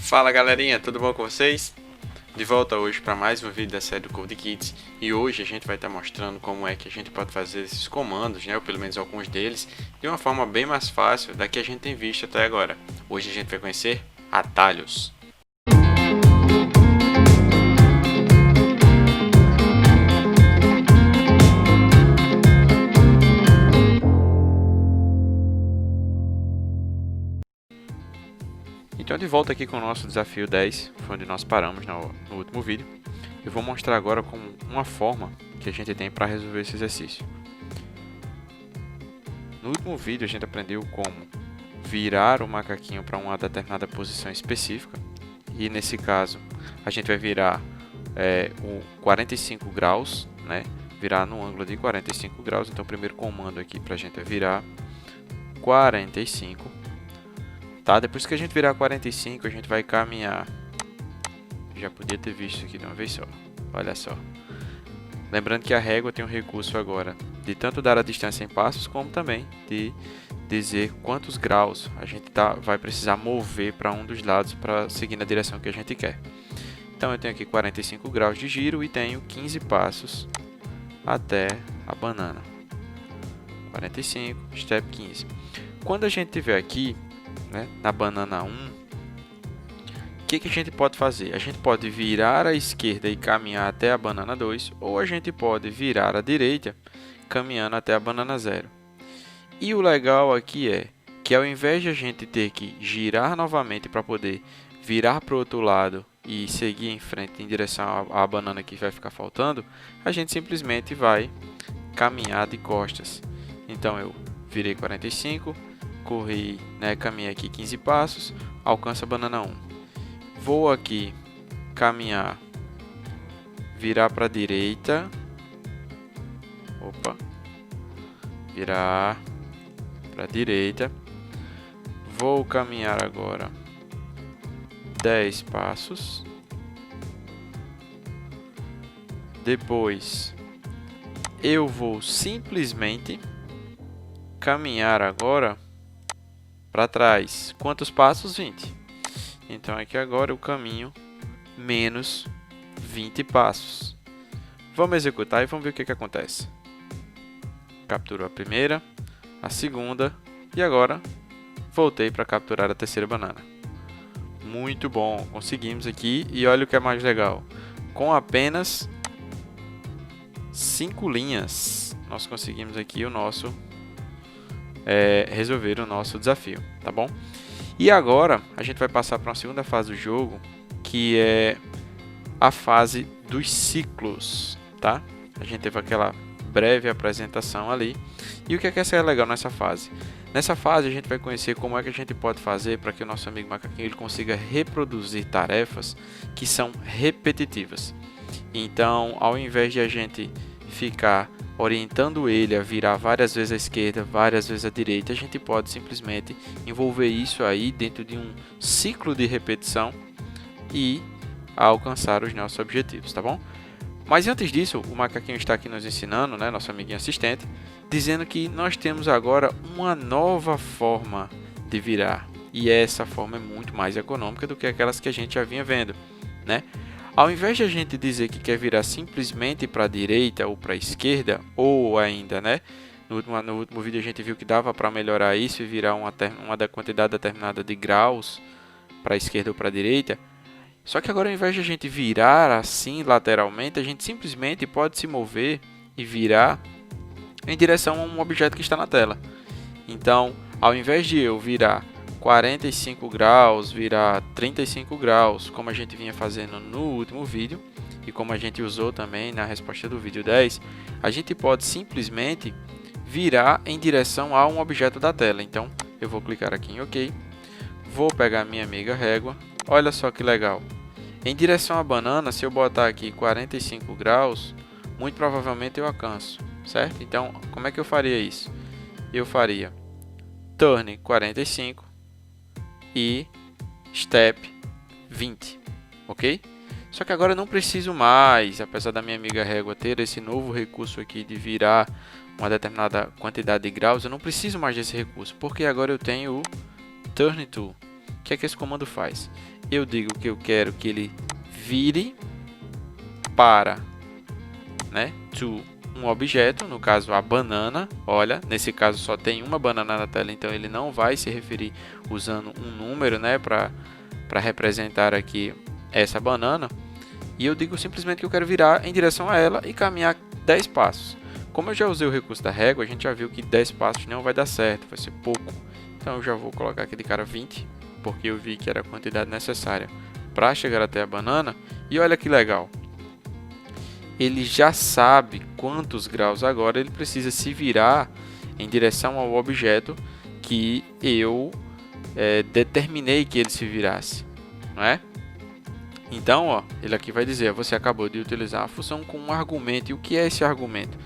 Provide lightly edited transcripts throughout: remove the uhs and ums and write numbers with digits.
Fala galerinha, tudo bom com vocês? De volta hoje para mais um vídeo da série do Code Kids e hoje a gente vai estar mostrando como é que a gente pode fazer esses comandos, ou pelo menos alguns deles, de uma forma bem mais fácil da que a gente tem visto até agora. Hoje a gente vai conhecer atalhos. Então, de volta aqui com o nosso desafio 10, foi onde nós paramos no último vídeo. Eu vou mostrar agora como uma forma que a gente tem para resolver esse exercício. No último vídeo a gente aprendeu como virar o macaquinho para uma determinada posição específica. E nesse caso a gente vai virar o 45 graus, né? Virar no ângulo de 45 graus. Então o primeiro comando aqui para a gente é virar 45. Tá? Depois que a gente virar 45, a gente vai caminhar. Já podia ter visto aqui de uma vez só. Olha só. Lembrando que a régua tem um recurso agora de tanto dar a distância em passos, como também de dizer quantos graus a gente vai precisar mover para um dos lados para seguir na direção que a gente quer. Então eu tenho aqui 45 graus de giro e tenho 15 passos até a banana. 45, step 15. Quando a gente tiver aqui, né, na banana 1, o que a gente pode fazer? A gente pode virar à esquerda e caminhar até a banana 2, ou a gente pode virar à direita, caminhando até a banana 0. E o legal aqui é que ao invés de a gente ter que girar novamente para poder virar para o outro lado e seguir em frente em direção à banana que vai ficar faltando, a gente simplesmente vai caminhar de costas. Então eu virei 45, corri, né, caminhei aqui 15 passos, alcanço a banana 1. Vou aqui caminhar, virar para a direita, virar para a direita, vou caminhar agora 10 passos, depois eu vou simplesmente caminhar agora para trás. Quantos passos? 20. Então aqui agora eu caminho menos 20 passos. Vamos executar e vamos ver o que acontece. Capturou a primeira, a segunda e agora voltei para capturar a terceira banana. Muito bom, conseguimos aqui e olha o que é mais legal. Com apenas 5 linhas nós conseguimos aqui o nosso resolver o nosso desafio, tá bom? E agora a gente vai passar para uma segunda fase do jogo, que é a fase dos ciclos, tá? A gente teve aquela breve apresentação ali. E o que é que é legal nessa fase? Nessa fase a gente vai conhecer como é que a gente pode fazer para que o nosso amigo macaquinho ele consiga reproduzir tarefas que são repetitivas. Então, ao invés de a gente ficar orientando ele a virar várias vezes à esquerda, várias vezes à direita, a gente pode simplesmente envolver isso aí dentro de um ciclo de repetição e alcançar os nossos objetivos, tá bom? Mas antes disso, o macaquinho está aqui nos ensinando, né, nosso amiguinho assistente, dizendo que nós temos agora uma nova forma de virar. E essa forma é muito mais econômica do que aquelas que a gente já vinha vendo, né? Ao invés de a gente dizer que quer virar simplesmente para a direita ou para a esquerda, ou ainda, né, no último vídeo a gente viu que dava para melhorar isso e virar uma quantidade determinada de graus para a esquerda ou para a direita. Só que agora, ao invés de a gente virar assim lateralmente, a gente simplesmente pode se mover e virar em direção a um objeto que está na tela. Então, ao invés de eu virar 45 graus, virar 35 graus, como a gente vinha fazendo no último vídeo, e como a gente usou também na resposta do vídeo 10, a gente pode simplesmente virar em direção a um objeto da tela. Então, eu vou clicar aqui em OK, vou pegar minha amiga régua, olha só que legal. Em direção à banana, se eu botar aqui 45 graus, muito provavelmente eu alcanço, certo? Então, como é que eu faria isso? Eu faria turn 45 e step 20, ok? Só que agora eu não preciso mais, apesar da minha amiga régua ter esse novo recurso aqui de virar uma determinada quantidade de graus, eu não preciso mais desse recurso, porque agora eu tenho o turn tool, que é que esse comando faz? Eu digo que eu quero que ele vire para, né, to um objeto, no caso a banana. Olha, nesse caso só tem uma banana na tela, então ele não vai se referir usando um número, né, para representar aqui essa banana. E eu digo simplesmente que eu quero virar em direção a ela e caminhar 10 passos. Como eu já usei o recurso da régua, a gente já viu que 10 passos não vai dar certo, vai ser pouco. Então eu já vou colocar aqui de cara 20, porque eu vi que era a quantidade necessária para chegar até a banana. E olha que legal, ele já sabe quantos graus agora ele precisa se virar em direção ao objeto que eu determinei que ele se virasse, não é? Então, ó, ele aqui vai dizer, você acabou de utilizar a função com um argumento. E o que é esse argumento?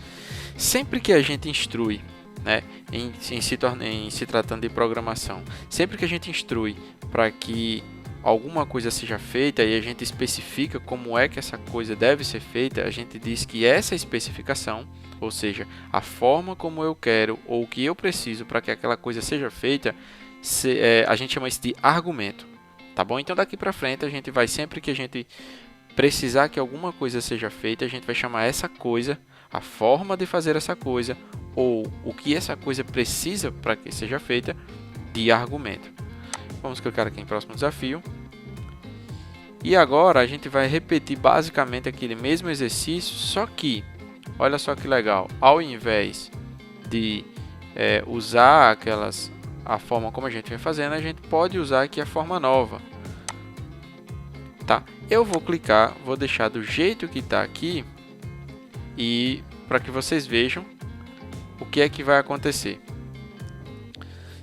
Sempre que a gente instrui, né, em se tratando de programação, sempre que a gente instrui para que alguma coisa seja feita e a gente especifica como é que essa coisa deve ser feita, a gente diz que essa especificação, ou seja, a forma como eu quero ou o que eu preciso para que aquela coisa seja feita, a gente chama isso de argumento. Tá bom? Então daqui para frente a gente vai, sempre que a gente precisar que alguma coisa seja feita, a gente vai chamar essa coisa, a forma de fazer essa coisa ou o que essa coisa precisa para que seja feita, de argumento. Vamos clicar aqui em próximo desafio. E agora a gente vai repetir basicamente aquele mesmo exercício, só que, olha só que legal, ao invés de usar a forma como a gente vem fazendo, a gente pode usar aqui a forma nova, tá? Eu vou clicar, vou deixar do jeito que está aqui e para que vocês vejam o que é que vai acontecer.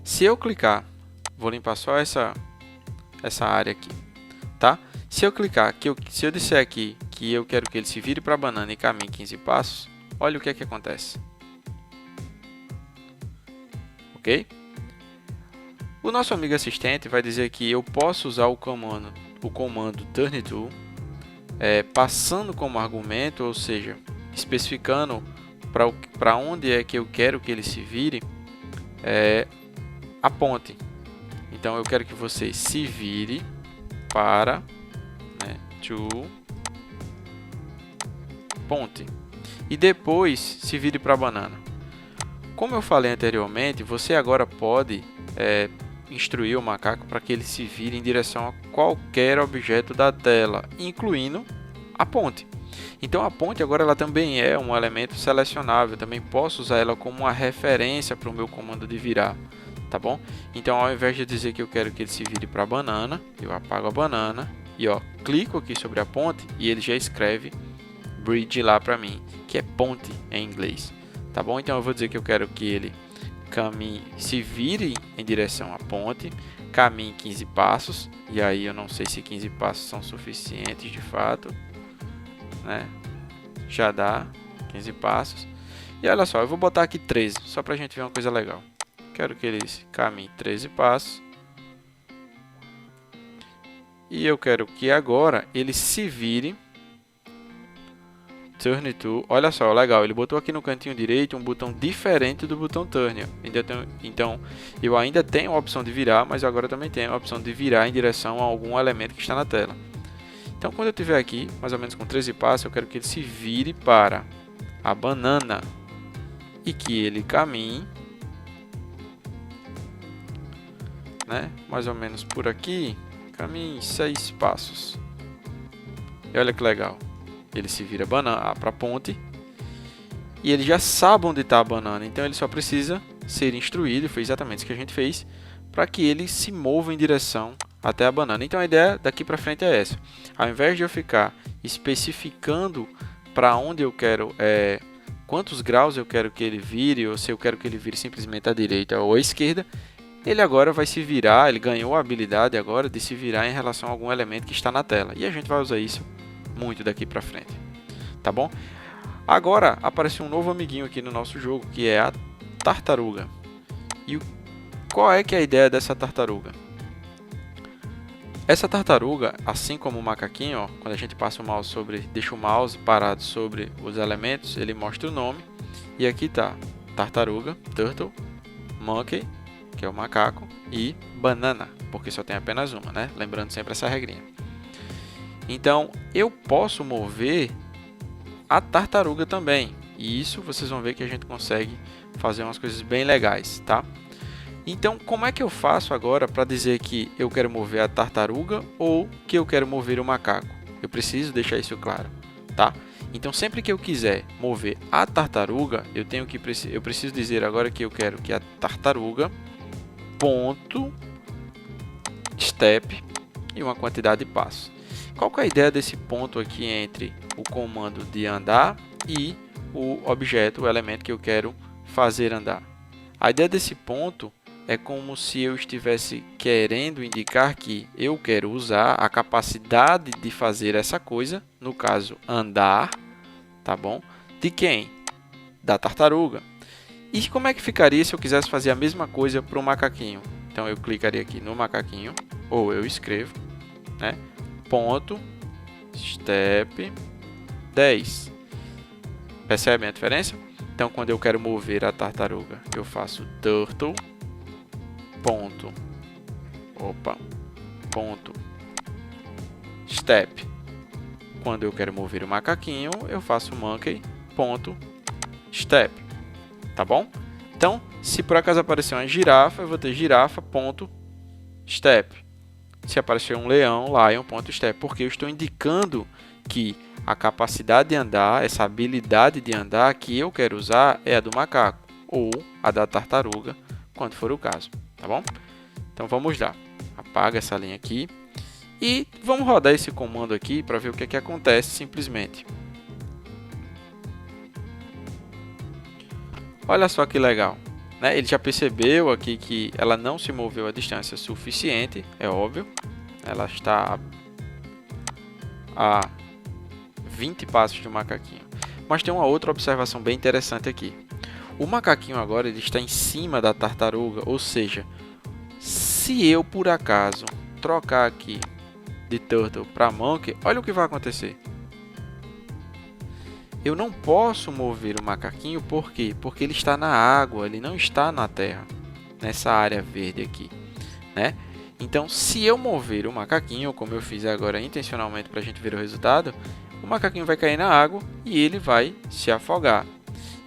Se eu clicar, vou limpar só essa área aqui, tá? Se eu clicar, se eu disser aqui que eu quero que ele se vire para a banana e caminhe 15 passos, olha o que é que acontece. Ok? O nosso amigo assistente vai dizer que eu posso usar o comando turn_to, passando como argumento, ou seja, especificando para onde é que eu quero que ele se vire, a ponte. Então eu quero que você se vire para, né, to ponte e depois se vire para a banana. Como eu falei anteriormente, você agora pode instruir o macaco para que ele se vire em direção a qualquer objeto da tela, incluindo a ponte. Então a ponte agora ela também é um elemento selecionável, também posso usar ela como uma referência para o meu comando de virar, tá bom? Então ao invés de dizer que eu quero que ele se vire para a banana, eu apago a banana e ó, clico aqui sobre a ponte e ele já escreve bridge lá para mim, que é ponte em inglês, tá bom? Então eu vou dizer que eu quero que ele caminhe, se vire em direção à ponte, caminhe 15 passos, e aí eu não sei se 15 passos são suficientes de fato, né? Já dá 15 passos. E olha só, eu vou botar aqui 13, só pra gente ver uma coisa legal. Quero que ele caminhe 13 passos. E eu quero que agora ele se vire turn to. Olha só, legal, ele botou aqui no cantinho direito um botão diferente do botão turn. Então eu ainda tenho a opção de virar, mas agora também tenho a opção de virar em direção a algum elemento que está na tela. Então quando eu estiver aqui, mais ou menos com 13 passos, eu quero que ele se vire para a banana e que ele caminhe, né, mais ou menos por aqui, caminhe 6 passos. E olha que legal. Ele se vira para a ponte e ele já sabe onde está a banana, então ele só precisa ser instruído, foi exatamente isso que a gente fez, para que ele se mova em direção até a banana. Então a ideia daqui para frente é essa, ao invés de eu ficar especificando para onde eu quero, quantos graus eu quero que ele vire, ou se eu quero que ele vire simplesmente à direita ou à esquerda, ele agora vai se virar, ele ganhou a habilidade agora de se virar em relação a algum elemento que está na tela, e a gente vai usar isso muito daqui para frente, tá bom? Agora apareceu um novo amiguinho aqui no nosso jogo, que é a tartaruga. E qual é que é a ideia dessa tartaruga? Essa tartaruga, assim como o macaquinho, ó, quando a gente passa o mouse deixa o mouse parado sobre os elementos, ele mostra o nome. E aqui tá tartaruga, turtle, monkey, que é o macaco, e banana, porque só tem apenas uma, né? Lembrando sempre essa regrinha. Então, eu posso mover a tartaruga também. E isso vocês vão ver que a gente consegue fazer umas coisas bem legais, tá? Então, como é que eu faço agora para dizer que eu quero mover a tartaruga ou que eu quero mover o macaco? Eu preciso deixar isso claro, tá? Então, sempre que eu quiser mover a tartaruga, eu preciso dizer agora que eu quero que a tartaruga ponto step e uma quantidade de passos. Qual que é a ideia desse ponto aqui entre o comando de andar e o objeto, o elemento que eu quero fazer andar? A ideia desse ponto é como se eu estivesse querendo indicar que eu quero usar a capacidade de fazer essa coisa, no caso andar, tá bom? De quem? Da tartaruga. E como é que ficaria se eu quisesse fazer a mesma coisa para o macaquinho? Então eu clicaria aqui no macaquinho, ou eu escrevo, né? Ponto, step 10. Percebem a diferença? Então quando eu quero mover a tartaruga, eu faço turtle, ponto, ponto, step. Quando eu quero mover o macaquinho, eu faço monkey, ponto, step. Tá bom? Então, se por acaso aparecer uma girafa, eu vou ter girafa, ponto, step. Se aparecer um leão, lion, ponto, step. Porque eu estou indicando que a capacidade de andar, essa habilidade de andar que eu quero usar é a do macaco ou a da tartaruga, quando for o caso. Tá bom? Então, vamos lá. Apaga essa linha aqui. E vamos rodar esse comando aqui para ver o que é que acontece simplesmente. Olha só que legal, né? Ele já percebeu aqui que ela não se moveu a distância suficiente, é óbvio. Ela está a 20 passos do macaquinho. Mas tem uma outra observação bem interessante aqui. O macaquinho agora ele está em cima da tartaruga, ou seja, se eu por acaso trocar aqui de turtle para monkey, olha o que vai acontecer. Eu não posso mover o macaquinho, por quê? Porque ele está na água, ele não está na terra, nessa área verde aqui, né? Então, se eu mover o macaquinho, como eu fiz agora intencionalmente para a gente ver o resultado, o macaquinho vai cair na água e ele vai se afogar.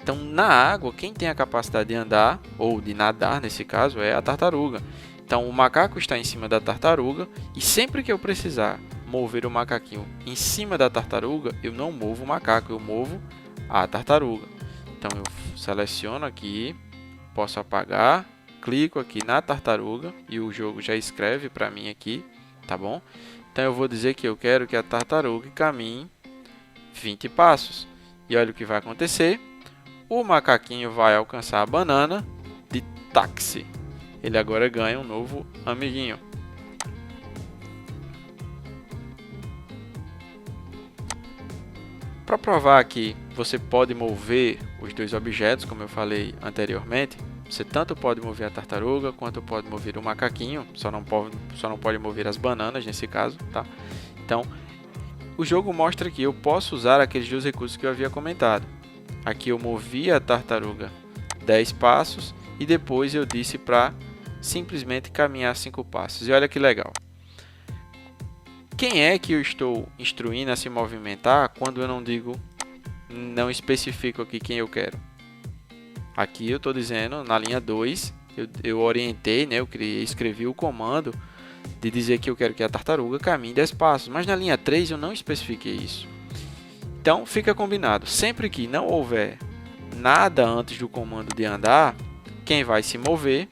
Então, na água, quem tem a capacidade de andar, ou de nadar nesse caso, é a tartaruga. Então, o macaco está em cima da tartaruga e sempre que eu precisar mover o macaquinho em cima da tartaruga, eu não movo o macaco, eu movo a tartaruga. Então eu seleciono aqui, posso apagar, clico aqui na tartaruga e o jogo já escreve para mim aqui, tá bom? Então eu vou dizer que eu quero que a tartaruga caminhe 20 passos. E olha o que vai acontecer. O macaquinho vai alcançar a banana de táxi. Ele agora ganha um novo amiguinho. Para provar que você pode mover os dois objetos, como eu falei anteriormente, você tanto pode mover a tartaruga quanto pode mover o macaquinho, só não pode mover as bananas nesse caso, tá? Então, o jogo mostra que eu posso usar aqueles dois recursos que eu havia comentado. Aqui eu movi a tartaruga 10 passos e depois eu disse para simplesmente caminhar 5 passos. E olha que legal. Quem é que eu estou instruindo a se movimentar quando eu não especifico aqui quem eu quero? Aqui eu estou dizendo, na linha 2, eu orientei, né, escrevi o comando de dizer que eu quero que a tartaruga caminhe 10 passos. Mas na linha 3 eu não especifiquei isso. Então fica combinado, sempre que não houver nada antes do comando de andar, quem vai se mover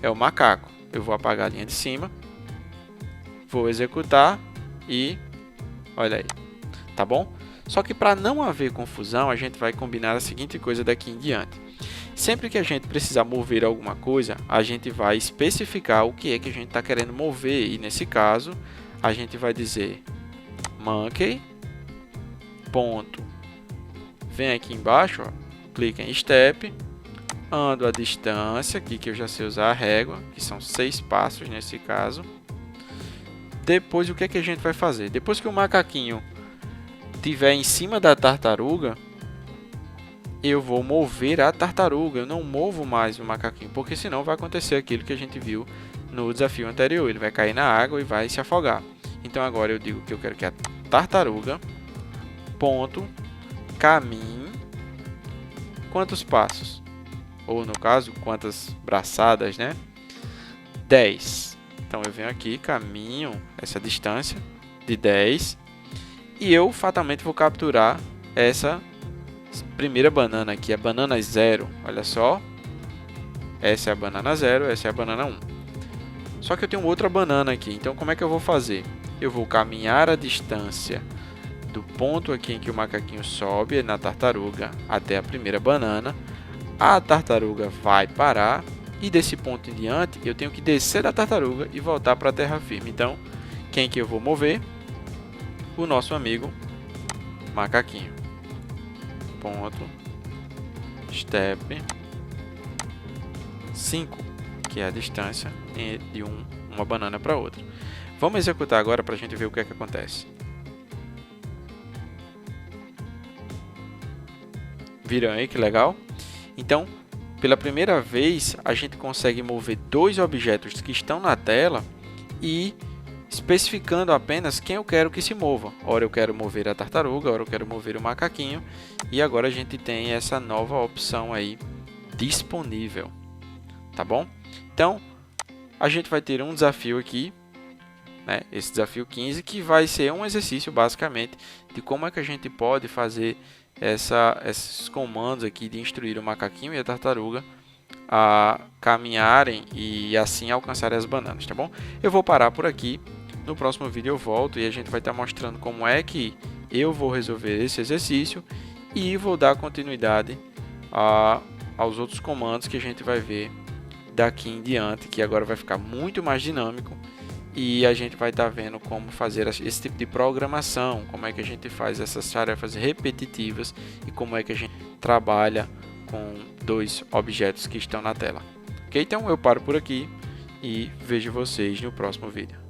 é o macaco. Eu vou apagar a linha de cima, vou executar e olha aí, tá bom? Só que para não haver confusão, a gente vai combinar a seguinte coisa daqui em diante. Sempre que a gente precisar mover alguma coisa, a gente vai especificar o que é que a gente está querendo mover. E nesse caso, a gente vai dizer monkey, ponto. Vem aqui embaixo, ó, clica em step, ando a distância, aqui que eu já sei usar a régua, que são 6 passos nesse caso. Depois, o que é que a gente vai fazer? Depois que o macaquinho estiver em cima da tartaruga, eu vou mover a tartaruga. Eu não movo mais o macaquinho, porque senão vai acontecer aquilo que a gente viu no desafio anterior. Ele vai cair na água e vai se afogar. Então agora eu digo que eu quero que a tartaruga, ponto, caminhe, quantos passos? Ou no caso, quantas braçadas, né? 10. Então eu venho aqui, caminho essa distância de 10 e eu fatalmente vou capturar essa primeira banana aqui, a banana 0. Olha só, essa é a banana 0, essa é a banana 1. Só que eu tenho outra banana aqui, então como é que eu vou fazer? Eu vou caminhar a distância do ponto aqui em que o macaquinho sobe na tartaruga até a primeira banana. A tartaruga vai parar e desse ponto em diante eu tenho que descer da tartaruga e voltar para a terra firme. Então, quem que eu vou mover? O nosso amigo macaquinho. Ponto, step 5, que é a distância de uma banana para outra. Vamos executar agora para a gente ver o que é que acontece. Viram aí que legal? Então, pela primeira vez, a gente consegue mover dois objetos que estão na tela e especificando apenas quem eu quero que se mova. Ora eu quero mover a tartaruga, ora eu quero mover o macaquinho. E agora a gente tem essa nova opção aí disponível. Tá bom? Então, a gente vai ter um desafio aqui, né? Esse desafio 15, que vai ser um exercício basicamente de como é que a gente pode fazer esses comandos aqui de instruir o macaquinho e a tartaruga a caminharem e assim alcançarem as bananas, tá bom? Eu vou parar por aqui. No próximo vídeo eu volto e a gente vai estar mostrando como é que eu vou resolver esse exercício e vou dar continuidade aos outros comandos que a gente vai ver daqui em diante, que agora vai ficar muito mais dinâmico e a gente vai estar vendo como fazer esse tipo de programação, como é que a gente faz essas tarefas repetitivas e como é que a gente trabalha com dois objetos que estão na tela. Ok? Então eu paro por aqui e vejo vocês no próximo vídeo.